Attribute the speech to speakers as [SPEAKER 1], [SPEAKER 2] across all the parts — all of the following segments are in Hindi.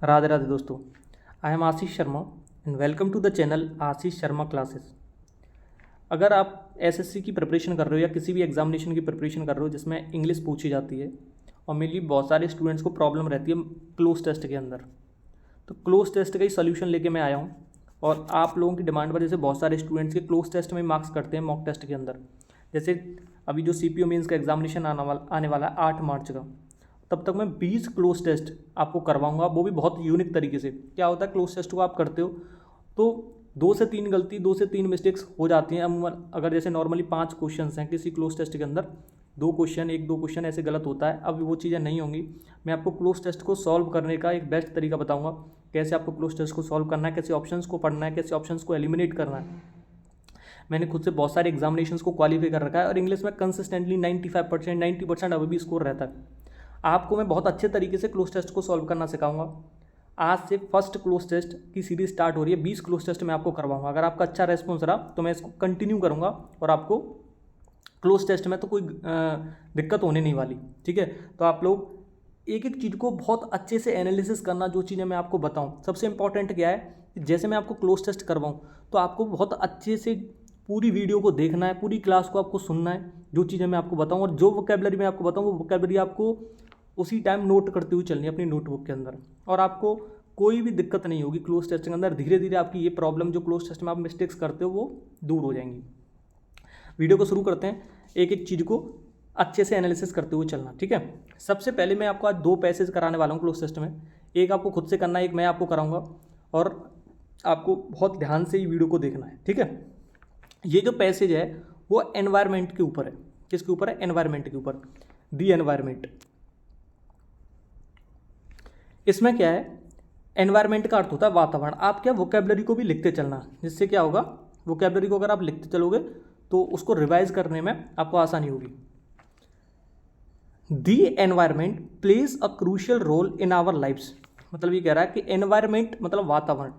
[SPEAKER 1] राधे राधे दोस्तों। I am Ashish Sharma and welcome to the channel Ashish Sharma classes. अगर आप एसएससी की प्रिपरेशन कर रहे हो या किसी भी एग्जामिनेशन की प्रिपरेशन कर रहे हो जिसमें इंग्लिश पूछी जाती है और मेनली बहुत सारे स्टूडेंट्स को प्रॉब्लम रहती है क्लोज टेस्ट के अंदर, तो क्लोज टेस्ट का ही सोल्यूशन लेके मैं आया हूँ। और आप लोगों की डिमांड वजह से बहुत सारे स्टूडेंट्स के क्लोज टेस्ट में मार्क्स करते हैं मॉक टेस्ट के अंदर। जैसे अभी जो सीपीओ मेंस का एग्जामिनेशन आने वाला है 8 मार्च का, तब तक मैं 20 क्लोज टेस्ट आपको करवाऊंगा, वो भी बहुत यूनिक तरीके से। क्या होता है, क्लोज टेस्ट को आप करते हो तो 2 से 3 गलती, 2 से 3 मिस्टेक्स हो जाती हैं अमूमन। अगर जैसे नॉर्मली 5 क्वेश्चन हैं किसी क्लोज टेस्ट के अंदर, 2 क्वेश्चन 1-2 क्वेश्चन ऐसे गलत होता है। अब वो चीज़ें नहीं होंगी। मैं आपको क्लोज टेस्ट को सॉल्व करने का एक बेस्ट तरीका बताऊंगा, कैसे आपको क्लोज टेस्ट को सॉल्व करना है, कैसे ऑप्शंस को पढ़ना है, कैसे ऑप्शंस को एलिमिनेट करना है। मैंने खुद से बहुत सारे एग्जामिनेशंस को क्वालिफाई कर रखा है और इंग्लिश में कंसिस्टेंटली 95%, 90% अभी भी स्कोर रहता है। आपको मैं बहुत अच्छे तरीके से क्लोज टेस्ट को सॉल्व करना सिखाऊंगा। आज से फर्स्ट क्लोज टेस्ट की सीरीज स्टार्ट हो रही है। 20 क्लोज टेस्ट मैं आपको करवाऊंगा। अगर आपका अच्छा रेस्पॉन्स रहा तो मैं इसको कंटिन्यू करूंगा और आपको क्लोज टेस्ट में तो कोई दिक्कत होने नहीं वाली। ठीक है, तो आप लोग एक एक चीज़ को बहुत अच्छे से एनालिसिस करना। जो चीज़ें मैं आपको बताऊँ, सबसे इंपॉर्टेंट क्या है, जैसे मैं आपको क्लोज टेस्ट करवाऊँ तो आपको बहुत अच्छे से पूरी वीडियो को देखना है, पूरी क्लास को आपको सुनना है। जो चीज़ें मैं आपको बताऊँ और जो वोकैबुलरी मैं आपको बताऊँ वो वोकैबुलरी आपको उसी टाइम नोट करते हुए चलनी है अपनी नोटबुक के अंदर, और आपको कोई भी दिक्कत नहीं होगी क्लोज टेस्ट के अंदर। धीरे धीरे आपकी ये प्रॉब्लम जो क्लोज टेस्ट में आप मिस्टेक्स करते हो वो दूर हो जाएंगी। वीडियो को शुरू करते हैं, एक एक चीज़ को अच्छे से एनालिसिस करते हुए चलना। ठीक है, सबसे पहले मैं आपको आज 2 पैसेज कराने वाला हूँ क्लोज टेस्ट में। एक आपको खुद से करना है, एक मैं आपको कराऊंगा, और आपको बहुत ध्यान से ये वीडियो को देखना है। ठीक है, ये जो पैसेज है वो एनवायरनमेंट के ऊपर है। किसके ऊपर है? एनवायरनमेंट के ऊपर। दी एनवायरनमेंट। इसमें क्या है, एनवायरनमेंट का अर्थ होता है वातावरण। आप क्या वोकैबुलरी को भी लिखते चलना, जिससे क्या होगा, वोकैबुलरी को अगर आप लिखते चलोगे तो उसको रिवाइज करने में आपको आसानी होगी। The environment plays a crucial role in our lives. मतलब ये कह रहा है कि एनवायरनमेंट मतलब वातावरण,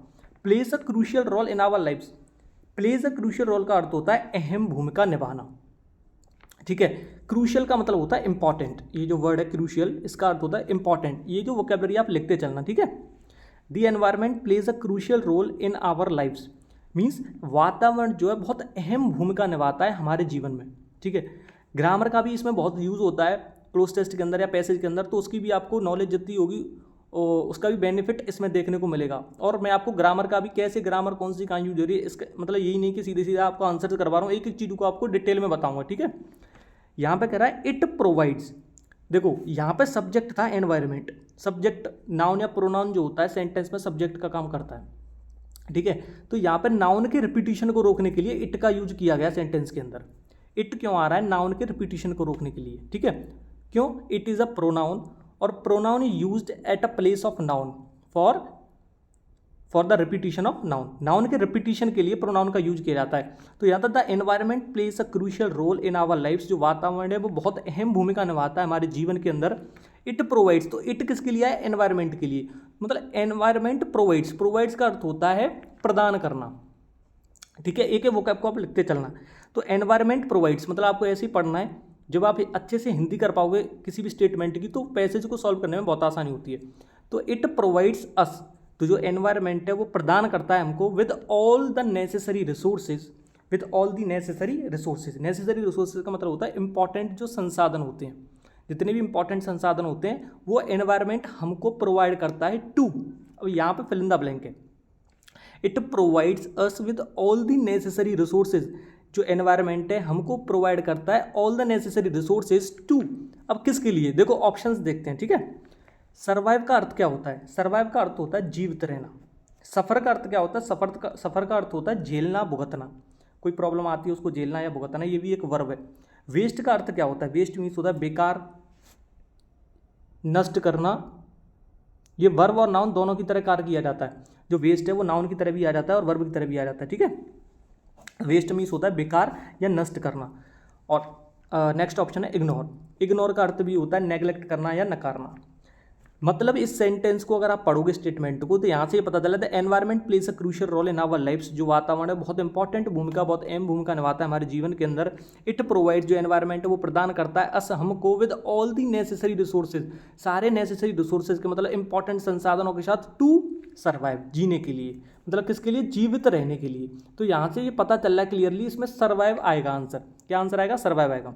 [SPEAKER 1] plays a crucial role in our lives. Plays a crucial role का अर्थ होता है अहम भूमिका निभाना। ठीक है, क्रूशियल का मतलब होता है इंपॉर्टेंट। ये जो वर्ड है क्रूशियल, इसका अर्थ होता है इंपॉर्टेंट। ये जो वोकैबुलरी आप लिखते चलना। ठीक है, the environment plays a crucial role in our lives means वातावरण जो है बहुत अहम भूमिका निभाता है हमारे जीवन में। ठीक है, ग्रामर का भी इसमें बहुत यूज़ होता है क्लोज टेस्ट के अंदर या पैसेज के अंदर, तो उसकी भी आपको नॉलेज जितनी होगी उसका भी बेनिफिट इसमें देखने को मिलेगा। और मैं आपको ग्रामर का भी, कैसे ग्रामर कौन सी कहाँ यूज हो रही है, इसका मतलब यही नहीं कि सीधे सीधे आपको आंसर करवा रहा हूँ, एक एक चीज़ को आपको डिटेल में बताऊंगा। ठीक है, यहाँ पे कह रहा है इट प्रोवाइड्स। देखो यहाँ पे सब्जेक्ट था एनवायरनमेंट। सब्जेक्ट नाउन या प्रोनाउन जो होता है सेंटेंस में सब्जेक्ट का काम करता है। ठीक है, तो यहाँ पे नाउन के रिपीटिशन को रोकने के लिए इट का यूज किया गया सेंटेंस के अंदर। इट क्यों आ रहा है? नाउन के रिपीटिशन को रोकने के लिए। ठीक है, क्यों? इट इज़ अ प्रोनाउन और pronoun used at a place of noun for the repetition of noun. Noun के रिपीटिशन के लिए प्रोनाउन का यूज किया जाता है। तो यहाँ तक the environment plays a crucial role in our lifes. जो वातावरण है वो बहुत अहम भूमिका निभाता है हमारे जीवन के अंदर। इट प्रोवाइड्स, तो इट किसके लिए है? एनवायरनमेंट के लिए। मतलब एनवायरनमेंट प्रोवाइड्स, प्रोवाइड्स का अर्थ होता है प्रदान करना। ठीक है, एक वोकैब को आप लिखते चलना। तो एनवायरनमेंट प्रोवाइड्स मतलब आपको ऐसे ही पढ़ना है। जब आप अच्छे से हिंदी कर पाओगे किसी भी स्टेटमेंट की तो पैसेज को सॉल्व करने में बहुत आसानी होती है। तो इट प्रोवाइड्स अस, तो जो एनवायरनमेंट है वो प्रदान करता है हमको with all the necessary resources. With all the necessary resources. Necessary resources का मतलब होता है इंपॉर्टेंट जो संसाधन होते हैं, जितने भी इंपॉर्टेंट संसाधन होते हैं वो एनवायरनमेंट हमको प्रोवाइड करता है। टू, अब यहाँ पे फिल इन द ब्लैंक है। It provides us with all the necessary resources. जो एनवायरनमेंट है हमको प्रोवाइड करता है all the necessary resources to. अब किसके लिए? देखो ऑप्शंस देखते हैं। ठीक है, सर्वाइव का अर्थ क्या होता है? सर्वाइव का अर्थ होता है जीवित रहना। सफ़र का अर्थ क्या होता है? सफ़र का अर्थ होता है झेलना, भुगतना। कोई प्रॉब्लम आती है उसको झेलना या भुगतना, ये भी एक वर्ब है। वेस्ट का अर्थ क्या होता है? वेस्ट मीन्स होता है बेकार, नष्ट करना। ये वर्ब और नाउन दोनों की तरह कार्य किया जाता है। जो वेस्ट है वो नाउन की तरह भी आ जाता है और वर्ब की तरह भी आ जाता है। ठीक है, वेस्ट मीन्स होता है बेकार या नष्ट करना। और नेक्स्ट ऑप्शन है इग्नोर। इग्नोर का अर्थ भी होता है नेग्लेक्ट करना या नकारना। मतलब इस सेंटेंस को अगर आप पढ़ोगे स्टेटमेंट को तो यहाँ से ये पता चला the environment plays a crucial role in our lifes, जो वातावरण है बहुत इंपॉर्टेंट भूमिका, बहुत अहम भूमिका निभाता है हमारे जीवन के अंदर। इट प्रोवाइड, जो एनवायरमेंट है वो प्रदान करता है अस, हमको, with all the necessary resources, सारे नेसेसरी रिसोर्सेज के मतलब इंपॉर्टेंट संसाधनों के साथ, टू सर्वाइव, जीने के लिए, मतलब किसके लिए, जीवित रहने के लिए। तो यहाँ से ये पता चल रहा है क्लियरली, इसमें सर्वाइव आएगा आंसर। क्या आंसर आएगा? सर्वाइव आएगा।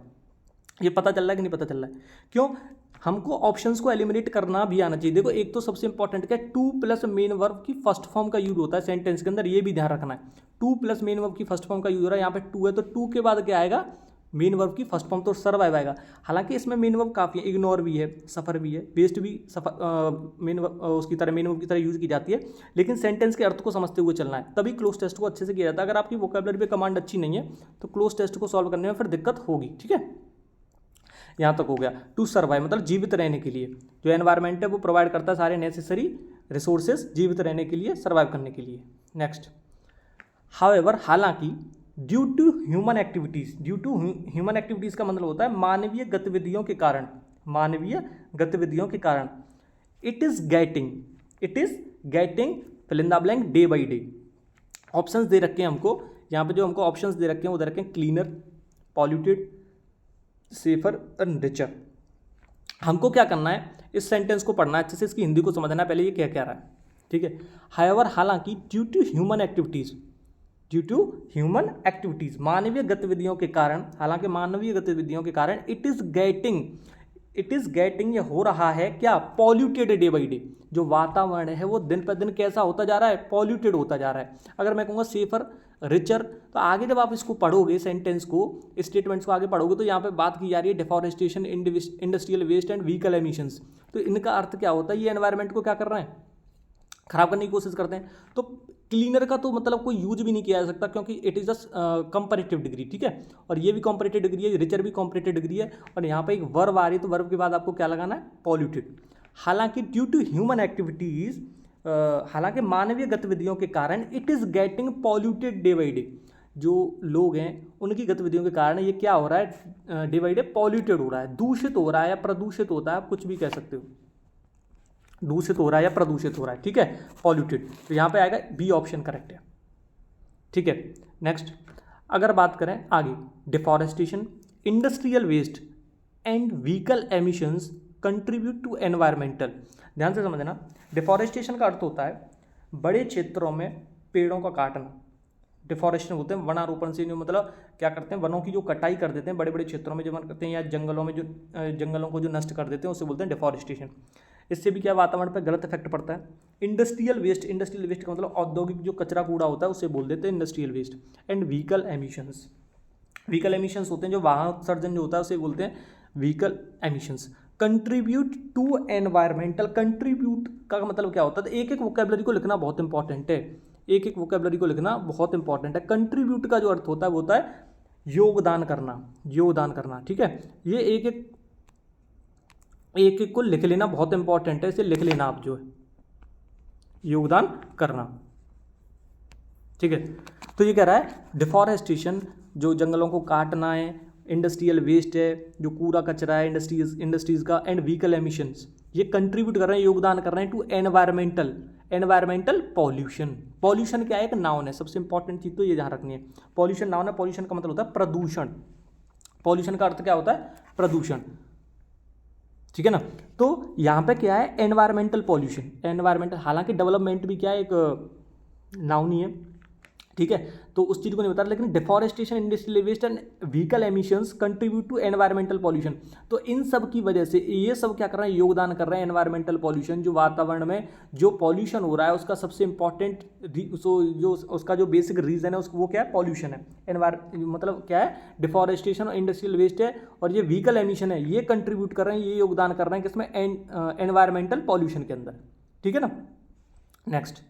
[SPEAKER 1] ये पता चल रहा है कि नहीं पता चल रहा है? क्यों? हमको ऑप्शंस को एलिमिनेट करना भी आना चाहिए। देखो एक तो सबसे इंपॉर्टेंट क्या है, टू प्लस मेन वर्ब की फर्स्ट फॉर्म का यूज होता है सेंटेंस के अंदर, ये भी ध्यान रखना है। टू प्लस मेन वर्ब की फर्स्ट फॉर्म का यूज हो रहा है, यहाँ पे टू है तो टू के बाद क्या आएगा, मेन वर्ब की फर्स्ट फॉर्म, तो सर्वाइव आएगा। हालांकि इसमें मेन वर्ब काफ़ी है, इग्नोर भी है, सफ़र भी है, वेस्ट भी सफर मेन उसकी तरह मेन वर्ब की तरह यूज की जाती है, लेकिन सेंटेंस के अर्थ को समझते हुए चलना है, तभी क्लोज टेस्ट को अच्छे से किया जाता है। अगर आपकी वोकैबुलरी पे कमांड अच्छी नहीं है तो क्लोज टेस्ट को सॉल्व करने में फिर दिक्कत होगी। ठीक है, यहाँ तक हो गया। टू सर्वाइव मतलब जीवित रहने के लिए, जो एनवायरनमेंट है वो प्रोवाइड करता है सारे नेसेसरी रिसोर्सेज जीवित रहने के लिए, सर्वाइव करने के लिए। नेक्स्ट, हाउएवर, हालांकि, due to human activities, due to human activities का मतलब होता है मानवीय गतिविधियों के कारण, मानवीय गतिविधियों के कारण, it is getting fill in the blank day by day. Options दे रखे हैं हमको, यहाँ पे जो हमको ऑप्शंस दे रखे हैं वो दे रखे हैं cleaner, polluted, safer and richer. हमको क्या करना है, इस सेंटेंस को पढ़ना है अच्छे से, इसकी हिंदी को समझना है पहले ये क्या कह रहा है। ठीक है, हाउएवर, हालांकि, due to human activities, due to human activities, मानवीय गतिविधियों के कारण, हालांकि मानवीय गतिविधियों के कारण, इट इज़ गेटिंग, ये हो रहा है क्या, पॉल्यूटेड डे बाई डे, जो वातावरण है वो दिन पर दिन कैसा होता जा रहा है, पॉल्यूटेड होता जा रहा है। अगर मैं कहूँगा सेफर, रिचर, तो आगे जब आप इसको पढ़ोगे सेंटेंस को, स्टेटमेंट्स को आगे पढ़ोगे तो यहाँ पे बात की जा रही है deforestation, industrial waste and vehicle emissions. तो इनका अर्थ क्या होता है, ये एनवायरनमेंट को क्या कर रहे हैं, खराब करने की कोशिश करते हैं। तो क्लीनर का तो मतलब कोई यूज भी नहीं किया जा सकता क्योंकि it is a comparative degree. ठीक है, और ये भी कंपैरेटिव डिग्री है, रिचर भी कंपैरेटिव डिग्री है, और यहाँ पे एक वर्ब आ रही है तो वर्ब के बाद आपको क्या लगाना है, पॉल्यूटेड। हालांकि ड्यू टू ह्यूमन एक्टिविटीज़, हालांकि मानवीय गतिविधियों के कारण, it is getting polluted day by day, जो लोग हैं उनकी गतिविधियों के कारण ये क्या हो रहा है, डे बाई डे पॉल्यूटेड हो रहा है, दूषित हो रहा है या प्रदूषित होता है, आप कुछ भी कह सकते हो, दूषित हो रहा है या प्रदूषित हो रहा है। ठीक है, पॉल्यूटेड, तो यहाँ पे आएगा बी ऑप्शन करेक्ट है। ठीक है, नेक्स्ट अगर बात करें आगे, deforestation, industrial waste and vehicle emissions contribute to environmental. ध्यान से समझना, डिफॉरेस्टेशन का अर्थ होता है बड़े क्षेत्रों में पेड़ों का काटना, डिफॉरेस्टेशन बोलते हैं, वनारोपण से जो मतलब क्या करते हैं, वनों की जो कटाई कर देते हैं बड़े बड़े क्षेत्रों में जो वन करते हैं, या जंगलों में जो जंगलों को जो नष्ट कर देते हैं उसे बोलते हैं डिफॉरेस्टेशन। इससे भी क्या वातावरण पर गलत इफेक्ट पड़ता है। इंडस्ट्रियल वेस्ट का मतलब औद्योगिक जो कचरा कूड़ा होता है उसे बोल देते हैं industrial waste. And vehicle emissions, vehicle emissions होते हैं जो वाहन उत्सर्जन जो होता है उसे बोलते हैं vehicle emissions. Contribute to environmental, contribute का मतलब क्या होता है, एक एक वोकैबुलरी को लिखना बहुत इंपॉर्टेंट है, एक एक वोकैबुलरी को लिखना बहुत इंपॉर्टेंट है। कंट्रीब्यूट का जो अर्थ होता है वो होता है योगदान करना, योगदान करना। ठीक है, ये एक एक को लिख लेना बहुत इंपॉर्टेंट है, इसे लिख लेना आप, जो है योगदान करना। ठीक है, तो ये कह रहा है डिफॉरेस्टेशन, जो जंगलों को काटना है, इंडस्ट्रियल वेस्ट है, जो कूड़ा कचरा है इंडस्ट्रीज का, एंड व्हीकल एमिशंस, ये कंट्रीब्यूट कर रहे हैं, योगदान कर रहे हैं टू एनवायरमेंटल पॉल्यूशन। पॉल्यूशन क्या है, एक नाउन है, सबसे इंपॉर्टेंट चीज़ तो ये ध्यान रखनी है, पॉल्यूशन नाउन है, पॉल्यूशन का मतलब होता है प्रदूषण, पॉल्यूशन का अर्थ क्या होता है, प्रदूषण। ठीक है ना, तो यहाँ पे क्या है, एनवायरमेंटल पॉल्यूशन, एनवायरमेंटल, हालांकि डेवलपमेंट भी क्या है, एक नाउन ही है। ठीक है, तो उस चीज़ को नहीं बता रहा, लेकिन deforestation, industrial waste and vehicle emissions contribute to environmental pollution. तो इन सब की वजह से ये सब क्या कर रहे हैं, योगदान कर रहे हैं एनवायरमेंटल पॉल्यूशन, जो वातावरण में जो पॉल्यूशन हो रहा है उसका सबसे इंपॉर्टेंट जो उसका जो बेसिक रीजन है उसको वो क्या है, पॉल्यूशन है। मतलब क्या है, डिफॉरेस्टेशन और इंडस्ट्रियल वेस्ट है, और ये व्हीकल एमिशन है, ये कंट्रीब्यूट कर रहे हैं, ये योगदान कर रहे हैं किसमें, एनवायरमेंटल पॉल्यूशन के अंदर। ठीक है ना, नेक्स्ट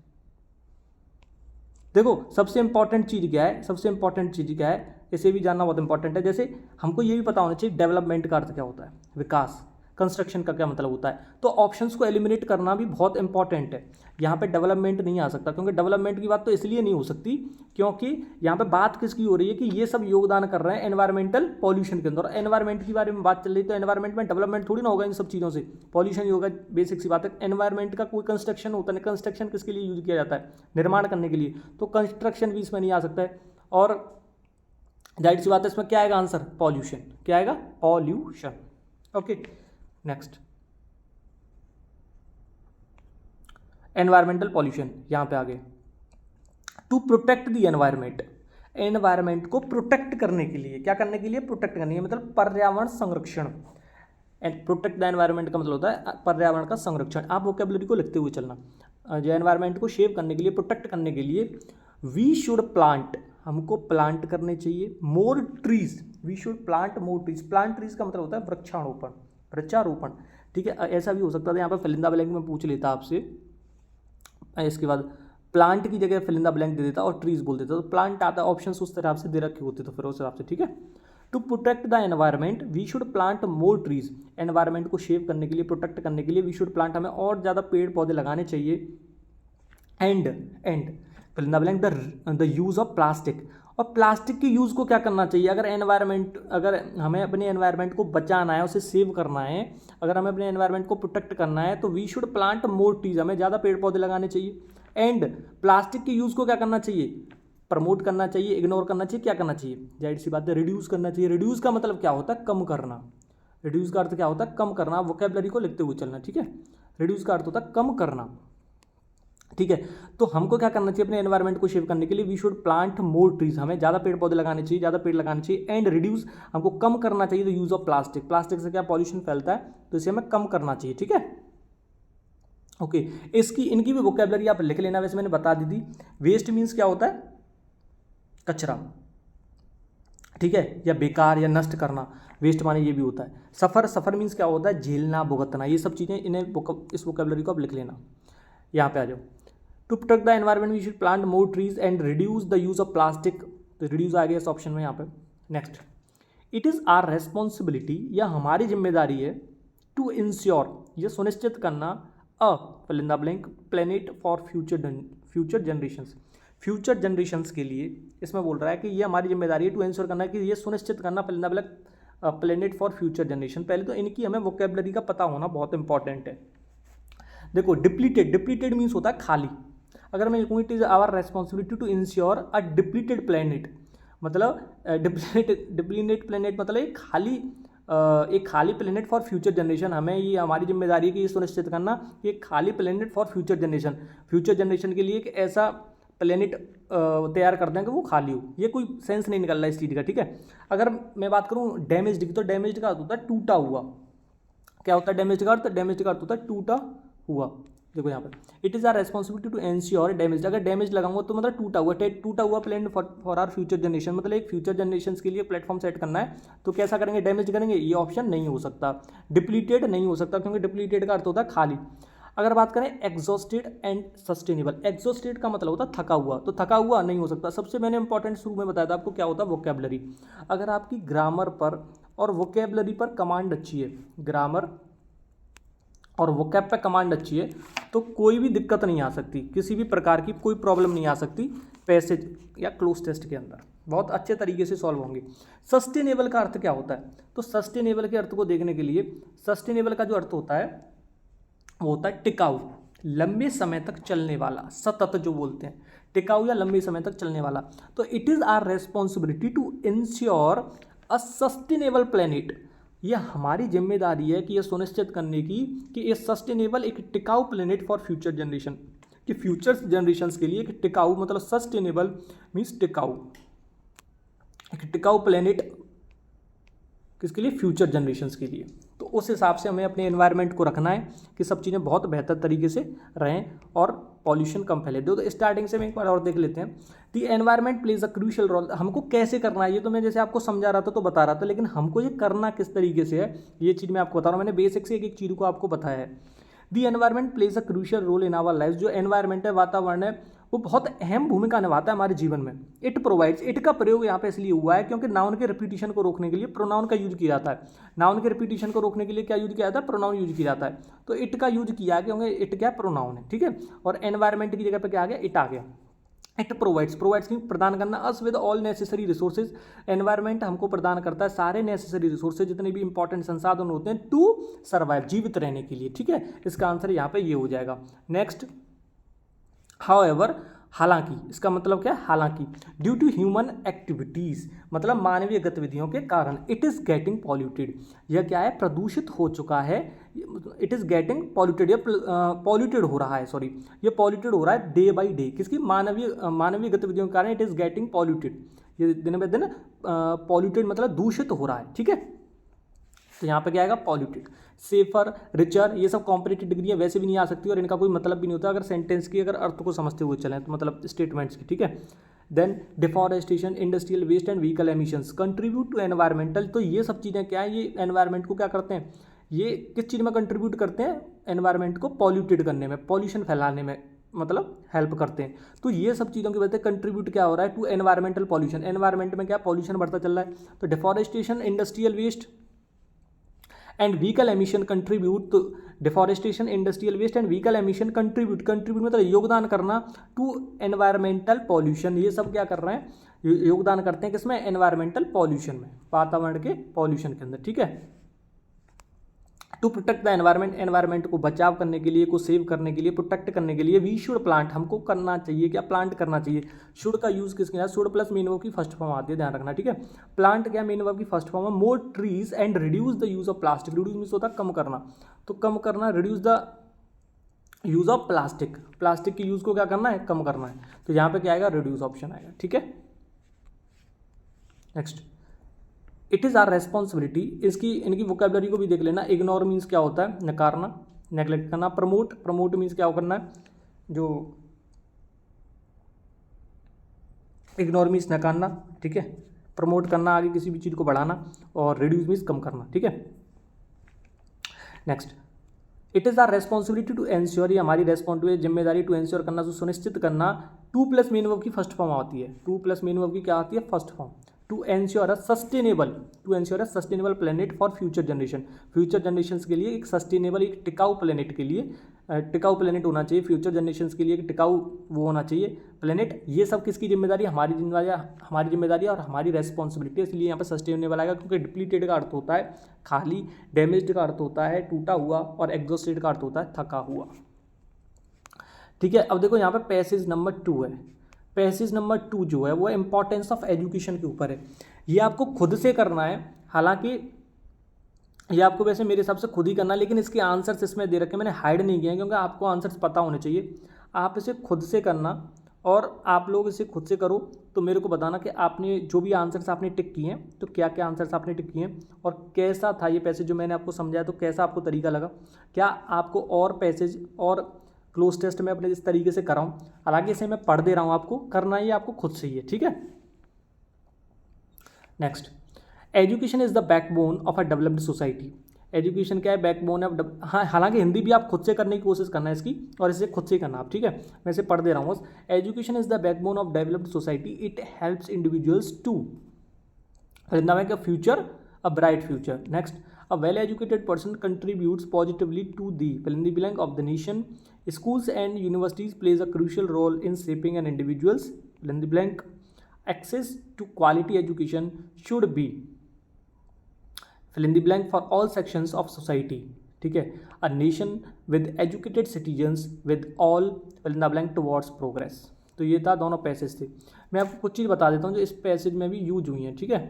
[SPEAKER 1] देखो, सबसे इंपॉर्टेंट चीज़ क्या है, सबसे इंपॉर्टेंट चीज़ क्या है, इसे भी जानना बहुत इंपॉर्टेंट है। जैसे हमको ये भी पता होना चाहिए डेवलपमेंट का अर्थ क्या होता है, विकास। कंस्ट्रक्शन का क्या मतलब होता है। तो ऑप्शंस को एलिमिनेट करना भी बहुत इंपॉर्टेंट है। यहाँ पे डेवलपमेंट नहीं आ सकता, क्योंकि डेवलपमेंट की बात तो इसलिए नहीं हो सकती क्योंकि यहाँ पे बात किसकी हो रही है कि ये सब योगदान कर रहे हैं एनवायरमेंटल पॉल्यूशन के अंदर। एनवायरमेंट के बारे में बात चल रही है, तो एनवायरमेंट में डेवलपमेंट थोड़ी ना होगा इन सब चीज़ों से, पॉल्यूशन ही होगा। बेसिक सी बात है, एनवायरमेंट का कोई कंस्ट्रक्शन होता है, कंस्ट्रक्शन किसके लिए यूज किया जाता है, निर्माण करने के लिए, तो कंस्ट्रक्शन भी इसमें नहीं आ सकता है। और जाहिर सी बात है इसमें क्या आएगा आंसर, पॉल्यूशन। क्या आएगा, pollution. Okay next, environmental pollution यहाँ पे आगे। To protect the environment, environment को प्रोटेक्ट करने के लिए, क्या करने के लिए, प्रोटेक्ट करने के लिए, मतलब पर्यावरण संरक्षण। एंड प्रोटेक्ट द एनवायरमेंट का मतलब होता है पर्यावरण का संरक्षण। आप वोकैबुलरी को लिखते हुए चलना, जो एनवायरमेंट को शेव करने के लिए, प्रोटेक्ट करने के लिए, वी शुड प्लांट, हमको प्लांट करने चाहिए, more trees, we should plant more trees. Plant trees का मतलब होता है वृक्षारोपण, वृक्षारोपण, ठीक है। ऐसा भी हो सकता था यहाँ पर फिल इन द ब्लैंक में पूछ लेता आपसे, इसके बाद प्लांट की जगह फिल इन द ब्लैंक दे देता और ट्रीज बोल देता, तो प्लांट आता, ऑप्शन उस तरह से दे रखे होते तो फिर उस हिसाब से, ठीक है। To protect the environment we should plant more trees, environment को शेव करने के लिए, प्रोटेक्ट करने के लिए वी शुड प्लांट, हमें और ज़्यादा पेड़ पौधे लगाने चाहिए। And fill in the blank the use of plastic, और प्लास्टिक के यूज़ को क्या करना चाहिए, अगर हमें अपने एनवायरनमेंट को बचाना है, उसे सेव करना है, अगर हमें अपने एनवायरनमेंट को प्रोटेक्ट करना है, तो we should plant more trees, हमें ज़्यादा पेड़ पौधे लगाने चाहिए। एंड प्लास्टिक के यूज़ को क्या करना चाहिए, प्रमोट करना चाहिए, इग्नोर करना चाहिए, क्या करना चाहिए, जाहिर सी बात है रिड्यूस करना चाहिए। रिड्यूस का मतलब क्या होता है, कम करना। रिड्यूस का अर्थ क्या होता है, कम करना। वोकैबुलरी को लिखते हुए चलना, ठीक है। रिड्यूस का अर्थ होता है कम करना, ठीक है। तो हमको क्या करना चाहिए अपने एनवायरनमेंट को सेव करने के लिए, we should plant more trees, हमें ज़्यादा पेड़ पौधे लगाने चाहिए, ज़्यादा पेड़ लगाने चाहिए। एंड रिड्यूस, हमको कम करना चाहिए the use of plastic, plastic से क्या पॉल्यूशन फैलता है, तो इसे हमें कम करना चाहिए, ठीक है। ओके इनकी भी वोकैबुलरी आप लिख लेना, वैसे मैंने बता दी थी। वेस्ट मीन्स क्या होता है, कचरा, ठीक है, या बेकार या नष्ट करना, वेस्ट माने ये भी होता है। सफ़र मीन्स क्या होता है, झेलना, भुगतना, ये सब चीज़ें इन्हें इस वोकैबुलरी को आप लिख लेना। यहाँ पे आ जाओ, to protect the environment we should plant more trees and reduce the use of plastic, तो रिड्यूस आ गया इस ऑप्शन में यहाँ पे। Next, it is our responsibility, यह हमारी जिम्मेदारी है, टू इंश्योर, यह सुनिश्चित करना, fill in the blank planet for future generations, future generations के लिए, इसमें बोल रहा है कि ये हमारी जिम्मेदारी है, टू इंश्योर करना, कि ये सुनिश्चित करना, fill in the blank planet for future generation. पहले तो इनकी हमें वोकैबुलरी का पता होना बहुत इंपॉर्टेंट है। देखो डिप्लीटेड मीन्स होता है खाली। अगर मैं कहूँ it is our responsibility to ensure a depleted planet, मतलब डिप्लीटेड प्लेनेट मतलब एक खाली प्लेनेट फॉर फ्यूचर जनरेशन, हमें ये हमारी जिम्मेदारी है कि ये सुनिश्चित करना कि एक खाली प्लेनेट फॉर फ्यूचर जनरेशन के लिए एक ऐसा प्लेनेट तैयार कर दें कि वो खाली हो। ये कोई सेंस नहीं निकल रहा इस चीज़ का, ठीक है। अगर मैं बात करूँ डैमेज्ड की, तो डैमेज्ड का अर्थ होता है टूटा हुआ। क्या होता है डैमेज्ड का अर्थ, डैमेज्ड का अर्थ होता है टूटा हुआ। देखो यहाँ पे, it is our responsibility to ensure damage, अगर डैमेज लगाऊंगा तो मतलब टूटा हुआ plan for our future generation, मतलब एक फ्यूचर जनरेशन के लिए प्लेटफॉर्म सेट करना है, तो कैसा करेंगे, डैमेज करेंगे। ये ऑप्शन नहीं हो सकता, डिप्लीटेड नहीं हो सकता, क्योंकि डिप्लीटेड का अर्थ होता है खाली। अगर बात करें एग्जॉस्टेड एंड सस्टेनेबल, एग्जॉस्टेड का मतलब होता है थका हुआ, तो थका हुआ नहीं हो सकता। सबसे मैंने इंपॉर्टेंट शुरू में बताया था आपको क्या होता है वोकैबुलरी। अगर आपकी ग्रामर पर और वोकैबुलरी पर कमांड अच्छी है, ग्रामर और वोकैब पे कमांड अच्छी है, तो कोई भी दिक्कत नहीं आ सकती, किसी भी प्रकार की कोई प्रॉब्लम नहीं आ सकती पैसेज या क्लोज टेस्ट के अंदर, बहुत अच्छे तरीके से सॉल्व होंगे। सस्टेनेबल का अर्थ क्या होता है, तो सस्टेनेबल के अर्थ को देखने के लिए, सस्टेनेबल का जो अर्थ होता है वो होता है टिकाऊ, लंबे समय तक चलने वाला, सतत जो बोलते हैं, टिकाऊ या लंबे समय तक चलने वाला। तो it is our responsibility to ensure a sustainable planet, यह हमारी जिम्मेदारी है कि यह सुनिश्चित करने की कि ये सस्टेनेबल एक टिकाऊ प्लेनेट फॉर फ्यूचर जनरेशन, कि फ्यूचर जनरेशन्स के लिए एक टिकाऊ, मतलब सस्टेनेबल मीन्स टिकाऊ, एक टिकाऊ प्लेनेट किसके लिए, फ्यूचर जनरेशन्स के लिए। तो उस हिसाब से हमें अपने एनवायरनमेंट को रखना है कि सब चीज़ें बहुत बेहतर तरीके से रहें और पॉल्यूशन कम फैले। तो स्टार्टिंग से मैं एक बार और देख लेते हैं। The environment plays a crucial role, हमको कैसे करना है ये तो मैं जैसे आपको समझा रहा था तो बता रहा था, लेकिन हमको ये करना किस तरीके से है ये चीज़ मैं आपको बता रहा हूँ। मैंने बेसिक से एक चीज़ को आपको बताया है। The environment plays a crucial role in our life, जो एनवायरनमेंट है, वातावरण है, वो बहुत अहम भूमिका निभाता है हमारे जीवन में। इट प्रोवाइड्स, इट का प्रयोग यहाँ पे इसलिए हुआ है क्योंकि नाउन के रिपीटिशन को रोकने के लिए प्रोनाउन का यूज किया जाता है। नाउन के रिपीटिशन को रोकने के लिए क्या यूज किया जाता है? प्रोनाउन यूज किया जाता है। तो इट का यूज किया क्योंकि इट क्या प्रोनाउन है, ठीक है। और एनवायरमेंट की जगह पे क्या आ गया? इट आ गया। इट प्रोवाइड्स, प्रोवाइड्स की प्रदान करना, अस with all necessary resources, environment हमको प्रदान करता है सारे नेसेसरी रिसोर्सेज, जितने भी इंपॉर्टेंट संसाधन होते हैं टू सर्वाइव, जीवित रहने के लिए, ठीक है। इसका आंसर यहाँ पे ये हो जाएगा। नेक्स्ट, हाउएवर, हालांकि, इसका मतलब क्या है? हालांकि, ड्यू टू ह्यूमन एक्टिविटीज, मतलब मानवीय गतिविधियों के कारण, इट इज गेटिंग पॉल्यूटेड, यह क्या है? प्रदूषित हो चुका है। इट इज गेटिंग पॉल्यूटेड, या पॉल्यूटेड हो रहा है, सॉरी, ये पॉल्यूटेड हो रहा है डे बाई डे, किसकी? मानवीय गतिविधियों के कारण इट इज गेटिंग पॉल्यूटेड, ये दिन ब दिन पॉल्यूटेड मतलब दूषित हो रहा है, ठीक है। तो यहाँ पे क्या आएगा? पॉल्यूटेड। सेफर, रिचर, ये सब कॉम्पिटिटिव डिग्रियाँ वैसे भी नहीं आ सकती और इनका कोई मतलब भी नहीं होता अगर सेंटेंस की अगर अर्थ को समझते हुए चलें, तो मतलब स्टेटमेंट्स की, ठीक है। Then deforestation, industrial waste and vehicle emissions contribute to environmental, तो ये सब चीज़ें क्या है? ये एनवायरमेंट को क्या करते हैं? ये किस चीज़ में कंट्रीब्यूट करते हैं? एनवायरमेंट को पॉल्यूटेड करने में, पॉल्यूशन फैलाने में मतलब हेल्प करते हैं। तो ये सब चीज़ों की वजह से कंट्रीब्यूट क्या हो रहा है? टू एनवायरमेंटल पॉल्यूशन, एनवायरमेंट में क्या पॉल्यूशन बढ़ता चल रहा है। तो deforestation, industrial waste and vehicle emission contribute, तो deforestation, industrial waste and vehicle emission contribute मतलब योगदान करना टू एनवायरमेंटल पॉल्यूशन, ये सब क्या कर रहे हैं? योगदान करते हैं किसमें? एनवायरमेंटल पॉल्यूशन में, वातावरण के पॉल्यूशन के अंदर, ठीक है। To protect the environment, environment को बचाव करने के लिए, को सेव करने के लिए, प्रोटेक्ट करने के लिए, वी शुड प्लांट, हमको करना चाहिए, क्या? प्लांट करना चाहिए। शुड का यूज किसके साथ? शुड प्लस मेन वर्ब की फर्स्ट फॉर्म आती है, ध्यान रखना, ठीक है। प्लांट क्या? मेन वर्ब की फर्स्ट फॉर्म है। मोर trees and reduce the use of plastic, reduce means होता है कम करना, तो कम करना, reduce the use of plastic, plastic के यूज को क्या करना है? कम करना है। तो यहाँ पे क्या आएगा? रिड्यूस ऑप्शन आएगा, ठीक है। Next, it is our responsibility, इसकी इनकी वोकेबलरी को भी देख लेना। इग्नोर मीन्स क्या होता है? नकारना, नेग्लेक्ट करना। प्रमोट, प्रमोट मीन्स क्या करना है? जो इग्नोर मीन्स नकारना, ठीक है। प्रमोट करना, आगे किसी भी चीज़ को बढ़ाना, और रिड्यूस मीन्स कम करना, ठीक है। Next, it is our responsibility to ensure, ये हमारी रेस्पॉन्सिबिलिटी, जिम्मेदारी, टू एंश्योर करना, तो सुनिश्चित करना। टू प्लस मेन वर्ब की फर्स्ट फॉर्म आती है, टू प्लस मेन वर्ब की क्या आती है? First form. To ensure a sustainable planet for future generation, future generation के लिए एक सस्टेनेबल, एक टिकाऊ प्लेनेट के लिए, टिकाऊ प्लेनेट होना चाहिए फ्यूचर जनरेशन के लिए, एक टिकाऊ वो होना चाहिए प्लेनेट। ये सब किसकी जिम्मेदारी? हमारी जिम्मेदारी और हमारी रेस्पॉन्सिबिलिटी, इसलिए यहाँ पे सस्टेनेबल आएगा, क्योंकि डिप्लीटेड का अर्थ होता है खाली, डैमेज्ड का अर्थ होता है टूटा हुआ, और एग्जॉस्टेड का अर्थ होता है थका हुआ, ठीक है। अब देखो यहाँ पे पैसेज नंबर 2 है। पैसेज नंबर 2 जो है वो इंपॉर्टेंस ऑफ एजुकेशन के ऊपर है। ये आपको खुद से करना है, हालांकि ये आपको वैसे मेरे हिसाब से खुद ही करना है, लेकिन इसके आंसर्स इसमें दे रखे, मैंने हाइड नहीं किया क्योंकि आपको आंसर्स पता होने चाहिए। आप इसे खुद से करना, और आप लोग इसे खुद से करो तो मेरे को बताना कि आपने जो भी आंसर्स आपने टिक किए हैं, तो क्या क्या आंसर्स आपने टिक किए हैं, और कैसा था ये पैसेज जो मैंने आपको समझाया, तो कैसा आपको तरीका लगा। क्या आपको और पैसेज और क्लोज टेस्ट में अपने इस तरीके से कराऊं? हालांकि इसे मैं पढ़ दे रहा हूं, आपको करना ही आपको खुद से ही है, ठीक है। Next, education is the backbone of a developed society. Education क्या है? बैकबोन है। हाँ, हालांकि हिंदी भी आप खुद से करने की कोशिश करना है इसकी, और इसे खुद से करना आप, ठीक है। मैं इसे पढ़ दे रहा हूँ बस। Education is the backbone of developed society, it helps individuals to नाम का future, a bright future. Next, a well educated person contributes positively to the fill in the blank of the nation. Schools and universities plays a crucial role in shaping an individual's fill in the blank. Access to quality education should be fill in the blank for all sections of society, ठीक है। A nation with educated citizens with all fill in the blank towards progress. तो ये था, दोनों पैसेज थे। मैं आपको कुछ चीज़ बता देता हूँ जो इस पैसेज में भी यूज हुई हैं, ठीक है।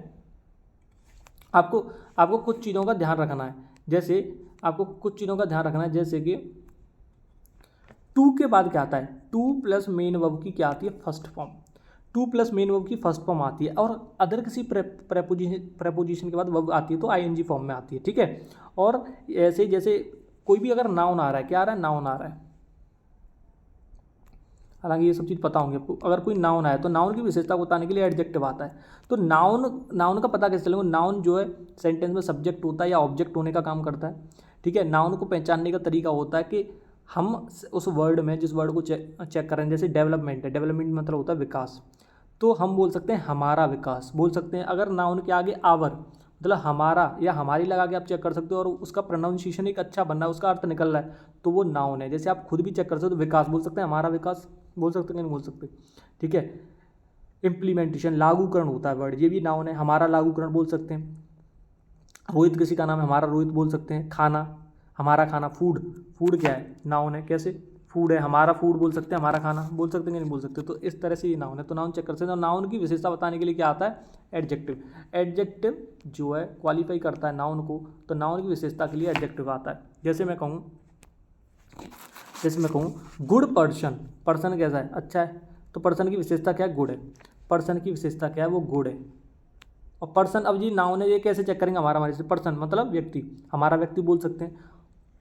[SPEAKER 1] आपको कुछ चीज़ों का ध्यान रखना है, जैसे आपको कुछ चीज़ों का ध्यान रखना है, जैसे कि टू के बाद क्या आता है? टू प्लस मेन वर्ब की क्या आती है? First form. Two plus main verb की फर्स्ट फॉर्म आती है, और अदर किसी प्रेपोजिशन के बाद वर्ब आती है तो आईएनजी फॉर्म में आती है, ठीक है। और ऐसे जैसे कोई भी अगर नाउन आ रहा है, क्या आ रहा है? नाउन आ रहा है, हालांकि ये सब चीज़ पता होंगे आपको। अगर कोई नाउन आया तो नाउन की विशेषता को बताने के लिए एडजेक्टिव आता है। तो नाउन का पता कैसे चलेगा? नाउन जो है सेंटेंस में सब्जेक्ट होता है या ऑब्जेक्ट होने का काम करता है, ठीक है। नाउन को पहचानने का तरीका होता है कि हम उस वर्ड में जिस वर्ड को चेक कर रहे हैं, जैसे डेवलपमेंट है, डेवलपमेंट मतलब होता है विकास, तो हम बोल सकते हैं हमारा विकास बोल सकते हैं। अगर नाउन के आगे आवर मतलब हमारा या हमारी लगा के आप चेक कर सकते हो और उसका प्रोनाउंसिएशन एक अच्छा बन रहा है, उसका अर्थ निकल रहा है, तो वो नाउन है। जैसे आप खुद भी चेक कर सकते हो, तो विकास बोल सकते हैं, हमारा विकास बोल सकते हैं, नहीं बोल सकते, ठीक है। इम्प्लीमेंटेशन लागूकरण होता है वर्ड, ये भी नाउन है, हमारा लागूकरण बोल सकते हैं। रोहित किसी का नाम है, हमारा रोहित बोल सकते हैं। खाना, हमारा खाना, फूड, फूड क्या है, नाउन है, कैसे, फूड है, हमारा फूड बोल सकते हैं, हमारा खाना बोल सकते हैं कि नहीं बोल सकते। तो इस तरह से ये नाउन है, तो नाउन चेक कर सकते हैं। नाउन की विशेषता बताने के लिए क्या आता है, एडजेक्टिव। एडजेक्टिव जो है क्वालिफाई करता है नाउन को, तो नाउन की विशेषता के लिए एडजेक्टिव आता है। जैसे मैं कहूँ गुड पर्सन, पर्सन कैसा है, अच्छा है, तो पर्सन की विशेषता क्या है, गुड है। पर्सन की विशेषता क्या है, वो गुड है। और पर्सन, अब जी नाउन है, ये कैसे चेक करेंगे, हमारा हमारे से, पर्सन मतलब व्यक्ति, हमारा व्यक्ति बोल सकते हैं।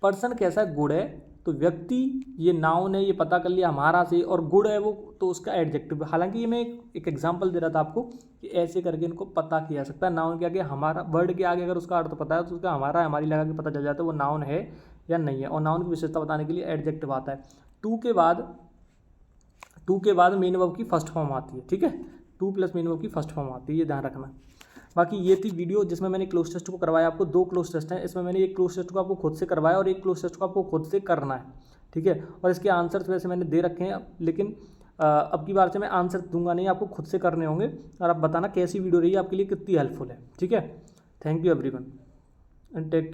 [SPEAKER 1] पर्सन कैसा है, गुड है, तो व्यक्ति ये नाउन है, ये पता कर लिया हमारा से, और गुड है वो, तो उसका एडजेक्टिव। हालांकि ये मैं एक एग्जांपल दे रहा था आपको कि ऐसे करके इनको पता किया जा सकता है। नाउन के आगे हमारा, वर्ड के आगे अगर उसका अर्थ पता है तो उसका हमारा हमारी लगा के पता चल जाता है वो नाउन है या नहीं है। और नाउन की विशेषता बताने के लिए एडजेक्टिव आता है। टू के बाद मेन वर्ब की फर्स्ट फॉर्म आती है, ठीक है, 2 + मेन वर्ब की फर्स्ट फॉर्म आती है, ये ध्यान रखना। बाकी ये थी वीडियो जिसमें मैंने क्लोज टेस्ट को करवाया आपको। 2 क्लोज टेस्ट हैं, इसमें मैंने एक क्लोज टेस्ट को आपको खुद से करवाया और एक क्लोज टेस्ट को आपको खुद से करना है, ठीक है। और इसके आंसर्स वैसे मैंने दे रखे हैं, लेकिन अब की बार से मैं आंसर दूंगा नहीं, आपको खुद से करने होंगे। और आप बताना कैसी वीडियो रही है आपके लिए, कितनी हेल्पफुल है, ठीक है। Thank you everyone and take care.